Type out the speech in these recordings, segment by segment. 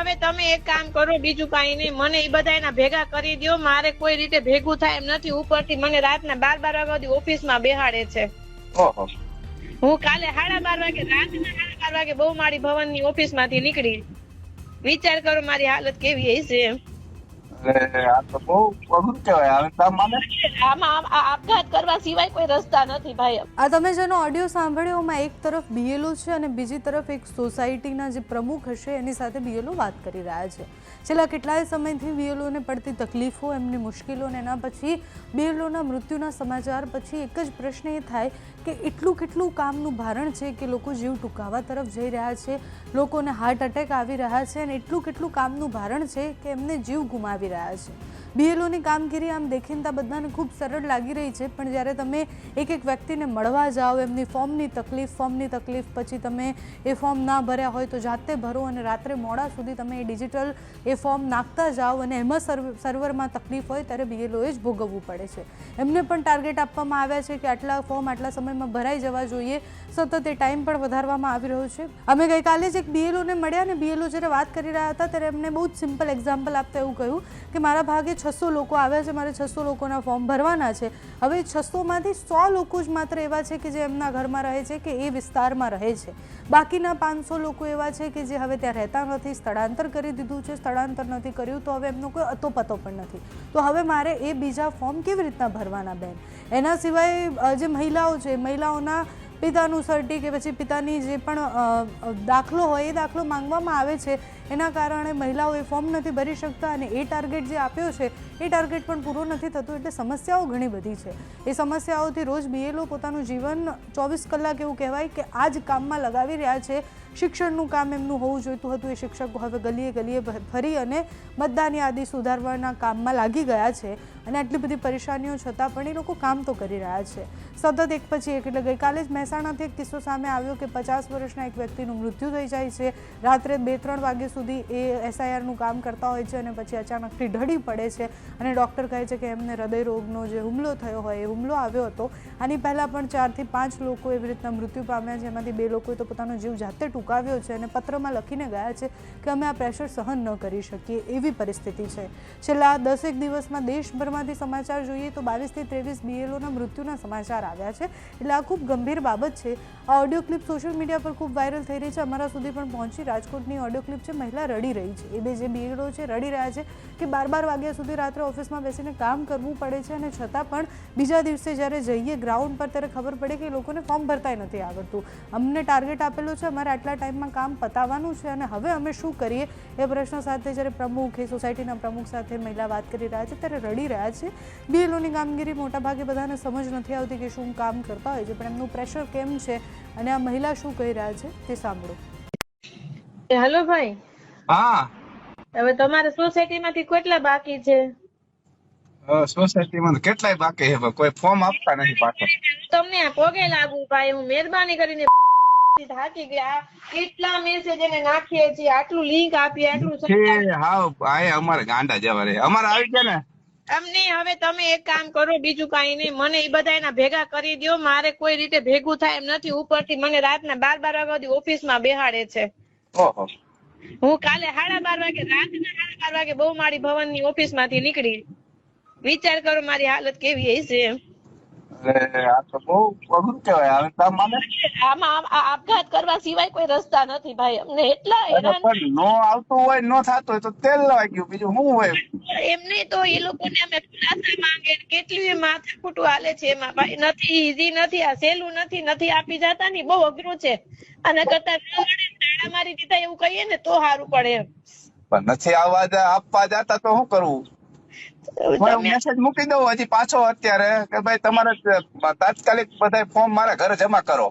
હવે તમે એક કામ કરો, બીજું કઈ નહીં, મને એ બધા ભેગા કરી દો. મારે કોઈ રીતે ભેગું થાય એમ નથી. ઉપરથી મને રાતના 12 વાગ્યા સુધી ઓફિસમાં બેહાડે છે. ઓહો. હું કાલે 12:30 વાગે, રાતના 12:30 વાગે બહુ મારી ભવનની ઓફિસમાંથી નીકળી. વિચાર કરો મારી હાલત કેવી હશે એમ. આ તો બહુ અઘરું કહેવાય. હવે તમને આમાં આપઘાત કરવા સિવાય કોઈ રસ્તા નથી ભાઈ. આ તમે જેનો ઓડિયો સાંભળ્યો એમાં એક તરફ બીએલઓ છે અને બીજી તરફ એક સોસાયટીના જે પ્રમુખ હશે એની સાથે બીએલઓ વાત કરી રહ્યા છે. છેલ્લા કેટલાય સમયથી બીએલઓને પડતી તકલીફો, એમની મુશ્કેલો અને એના પછી બીએલઓના મૃત્યુના સમાચાર પછી એક જ પ્રશ્ન એ થાય કે એટલું કેટલું કામનું ભારણ છે કે લોકો જીવ ટૂંકાવા તરફ જઈ રહ્યા છે, લોકોને હાર્ટ એટેક આવી રહ્યા છે અને એટલું કેટલું કામનું ભારણ છે કે એમને જીવ ગુમાવી રહ્યા છે. બીએલઓની કામગીરી આમ દેખીને બધાને ખૂબ સરળ લાગી રહી છે, પણ જ્યારે તમે એક એક વ્યક્તિને મળવા જાઓ, એમની ફોર્મની તકલીફ, પછી તમે એ ફોર્મ ના ભર્યા હોય તો જાતે ભરો અને રાત્રે મોડા સુધી તમે એ ડિજિટલ એ ફોર્મ નાખતા જાઓ અને એમાં સર્વરમાં તકલીફ હોય ત્યારે બીએલઓએ જ ભોગવવું પડે છે. એમને પણ ટાર્ગેટ આપવામાં આવ્યા છે કે આટલા ફોર્મ આટલા સમયમાં ભરાઈ જવા જોઈએ. સતત એ ટાઈમ પણ વધારવામાં આવી રહ્યો છે. અમે ગઈકાલે જ એક બીએલઓને મળ્યા અને બીએલઓ જ્યારે વાત કરી રહ્યા હતા ત્યારે એમને બહુ જ સિમ્પલ એક્ઝામ્પલ આપતા એવું કહ્યું કે મારા ભાગે 600 લોકો આવ્યા છે, મારે 600 લોકોના ફોર્મ ભરવાના છે. હવે 600માંથી 100 લોકો જ માત્ર એવા છે કે જે એમના ઘરમાં રહે છે કે એ વિસ્તારમાં રહે છે. બાકીના 500 લોકો એવા છે કે જે હવે ત્યાં રહેતા નથી, સ્થળાંતર કરી દીધું છે. સ્થળાંતર નથી કર્યું તો હવે એમનો કોઈ અતોપતો પણ નથી. તો હવે મારે એ બીજા ફોર્મ કેવી રીતના ભરવાના બેન? એના સિવાય જે મહિલાઓ છે, મહિલાઓના પિતાનું સર્ટી કે પછી પિતાની જે પણ દાખલો હોય એ દાખલો માંગવામાં આવે છે. એના કારણે મહિલાઓ એ ફોર્મ નથી ભરી શકતા અને એ ટાર્ગેટ જે આપ્યો છે એ ટાર્ગેટ પણ પૂરો નથી થતો. એટલે સમસ્યાઓ ઘણી બધી છે. એ સમસ્યાઓથી રોજ બીએલઓ પોતાનું જીવન 24 કલાક એવું કહેવાય કે આ જ કામમાં લગાવી રહ્યા છે. શિક્ષણનું કામ એમનું હોવું જોઈતું હતું, એ શિક્ષકો હવે ગલીએ ગલીએ ફરી અને મતદાન યાદી સુધારવાના કામમાં લાગી ગયા છે. અને આટલી બધી પરેશાનીઓ છતાં પણ એ લોકો કામ તો કરી રહ્યા છે સતત એક પછી એક. એટલે ગઈકાલે જ મહેસાણાથી એક કિસ્સો સામે આવ્યો કે 50 વર્ષના એક વ્યક્તિનું મૃત્યુ થઈ જાય છે. રાત્રે 2-3 વાગ્યા સુધી એ એસઆઈઆરનું કામ કરતા હોય છે અને પછી અચાનકથી ઢળી પડે છે અને ડૉક્ટર કહે છે કે એમને હૃદયરોગનો જે હુમલો થયો હોય એ હુમલો આવ્યો હતો. આની પહેલાં પણ 4 થી 5 લોકો એવી રીતના મૃત્યુ પામ્યા છે, જેમાંથી 2 લોકોએ તો પોતાનો જીવ જાતે ટૂંકાવ્યો છે અને પત્રમાં લખીને ગયા છે કે અમે આ પ્રેશર સહન ન કરી શકીએ એવી પરિસ્થિતિ છે. છેલ્લા 10 દિવસમાં દેશભરમાંથી સમાચાર જોઈએ તો 22 થી 23 બીએલઓના મૃત્યુના સમાચાર આવ્યા છે. એટલે આ ખૂબ ગંભીર બાબત છે. આ ઓડિયો ક્લિપ સોશિયલ મીડિયા પર ખૂબ વાયરલ થઈ રહી છે, અમારા સુધી પણ પહોંચી. રાજકોટની ઓડિયો ક્લિપ છે, મહિલા રડી રહી છે. એ બે જે બીએલઓ છે રડી રહ્યા છે કે 12 વાગ્યા સુધી રાત્રે ઓફિસમાં બેસીને કામ કરવું પડે છે અને છતાં પણ બીજા દિવસે જ્યારે જઈએ ગ્રાઉન્ડ પર ત્યારે ખબર પડે કે એ લોકોને ફોર્મ ભરતાય નથી આવડતું. અમને ટાર્ગેટ આપેલો છે, અમારે આટલા ટાઈમમાં કામ પતાવવાનું છે અને હવે અમે શું કરીએ એ પ્રશ્ન સાથે જ્યારે પ્રમુખ, એ સોસાયટીના પ્રમુખ સાથે મહિલા વાત કરી રહ્યા છે ત્યારે રડી રહ્યા છે. બીએલઓની કામગીરી મોટાભાગે બધાને સમજ નથી આવતી કે શું કામ કરતા હોય છે, પણ એમનું પ્રેશર કેમ છે અને આ મહિલા શું કહી રહ્યા છે તે સાંભળો. હેલો ભાઈ. હા, હવે તમારે સોસાયટીમાંથી કેટલા બાકી છે? સોસાયટીમાં કેટલાય બાકી છે, કોઈ ફોર્મ આપતા નથી પાછો. તમને પોગે લાગુ ભાઈ, હું મહેરબાની કરીને થાકી ગયા. કેટલા મેસેજ એને નાખીએ છીએ, આટલું લિંક આપીએ, આટલું હાવ આ અમારે ગાંડા જવા રે. અમારે આવી ગયા ને અમને. હવે તમે એક કામ કરો, બીજું કઈ નહીં, મને એ બધા ભેગા કરી દો. મારે કોઈ રીતે ભેગું થાય એમ નથી. ઉપરથી મને રાતના 12 વાગ્યા સુધી ઓફિસમાં બેહાડે છે. ઓહો. હું કાલે 12:30 વાગે, રાતના 12:30 વાગે બહુ મારી ભવનની ઓફિસમાંથી નીકળી. વિચાર કરો મારી હાલત કેવી હશે એમ. આ તો બહુ અઘરું કહેવાય. હવે તમને આમાં આપઘાત કરવા સિવાય કોઈ રસ્તા નથી ભાઈ. અમને એટલા હેરાન. પણ નો આવતું હોય, નો થતું હોય તો તેલ લવાઈ ગયું, બીજું શું હોય? એમને તો એ લોકોને અમે ખુલાસા માંગે, કેટલું માથાકૂટું હાલે છે એમાં ભાઈ. નથી ઈઝી નથી, આ સહેલું નથી, નથી આપી જતા ને, બહુ અઘરું છે. અને કરતા તાળા મારી દીધા એવું કહીએ ને તો સારું પડે એમ. પણ નથી આપવા જતા તો શું કરવું? મેસેજ મૂકી દઉં હજી પાછો અત્યારે કે ભાઈ તમારે તાત્કાલિક બધા ફોર્મ મારા ઘરે જમા કરો.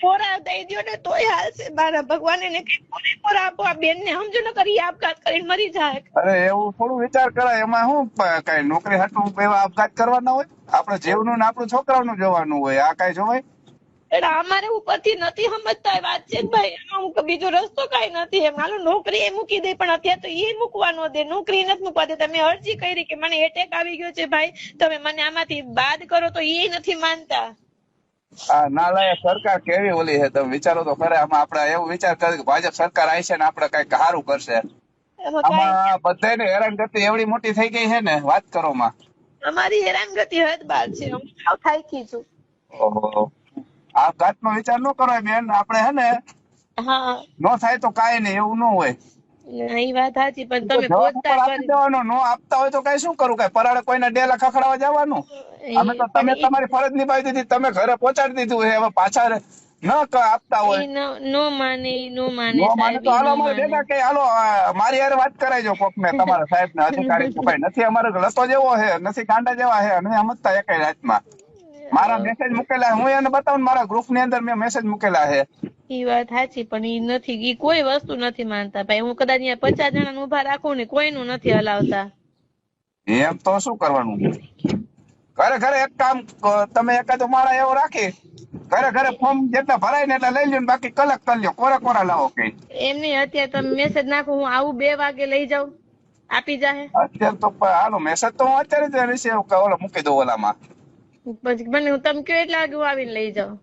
કોરા દઈ દો ને તોય હાલશે. મારા ભગવાન ને કઈ કોરા આપો. આ બેન ને સમજો ન કરી આપઘાત કરીને મરી જાય. અરે એવું થોડું વિચાર કરાય. એમાં શું કઈ નોકરી હાટું એવા આપઘાત કરવાના હોય? આપડે જીવનું ને આપણું છોકરાનું જોવાનું હોય. આ કઈ જોવાય? એટલે અમારે ઉપરથી નથી સમજતા વાત છે ભાઈ. અમુક બીજો રસ્તો કઈ નથી એમ. હાલો નોકરી એ મૂકી દે, પણ અત્યારે તો એ મૂકવા ન દે. નોકરી નથી મૂકવા દે. તમે અરજી કરી કે મને એટેક આવી ગયો છે ભાઈ, તમે મને આમાંથી બાદ કરો, તો એ નથી માનતા. આ નાલાયક સરકાર કેવી ઓલી છે, તમે વિચારો તો ખરે. આમાં આપણે એવું વિચાર કરે કે ભાજપ સરકાર આવી છે ને આપણે કઈક સારું કરશે. એમાં કાંઈ આમાં બધાને હેરાનગતિ એવડી મોટી થઈ ગઈ છે ને, વાત કરો માં. અમારી હેરાનગતિ હદ બાર છે. હું સાવ થાકી છું. ઓહો, આ ઘાતનો વિચાર ન કરો બેન. આપણે હે ને હા નો થાય તો કાંઈ નહીં, એવું ન હોય. એ વાત સાચી, પણ તમે જવાબ ઉપર પહોંચતા આપી દેવાનો. નો આપતા હોય તો કઈ શું કરું? કઈ પરાળે કોઈને ડેલા ખખડાવા જવાનું? અમે તો તમે તમારી ફરજ નિભાવી દીધી, તમે ઘરે પહોંચાડી દીધું. હવે પાછા ન આપતા હોય નો માને નો માને તો હાલો અમારે ભેગા કે હાલો મારી યાર વાત કરાવજો કોક ને, તમારા સાહેબ ને અધિકારી ને. ભાઈ નથી અમારે લતો જેવો છે, નથી ગાંડા જેવા છે, અને સમજતા એક રાતમાં મારા મેસેજ મૂકેલા. હું એને બતાવું, મારા ગ્રુપ ની અંદર મેં મેસેજ મૂકેલા છે. ઈ વાત સાચી, પણ ઈ નથી, ઈ કોઈ વસ્તુ નથી માનતા ભાઈ. હું કદાચ અહીંયા 50 જણા ઉભા રાખું ને, કોઈનું નથી હલાવતા. એમ તો શું કરવાનું? ઘરે ઘરે એક કામ તમે એકાદો માળા એવો રાખી ઘરે ઘરે ફોર્મ જેટલા ભરાય ને એટલા લઈ લ્યો, બાકી કલેક્ટ કરી લ્યો, કોરા લાવો. કઈ એમને અત્યારે તમે મેસેજ નાખો, હું આવું 2 વાગે લઈ જાઉં, આપી જાહે. અત્યારે તો હાલો મેસેજ તો હું અત્યારે જ ઓલો મૂકી દઉં ઓલામાં. પછી મને તમે કયો એટલે વાગે હું આવીને લઈ જાઉં.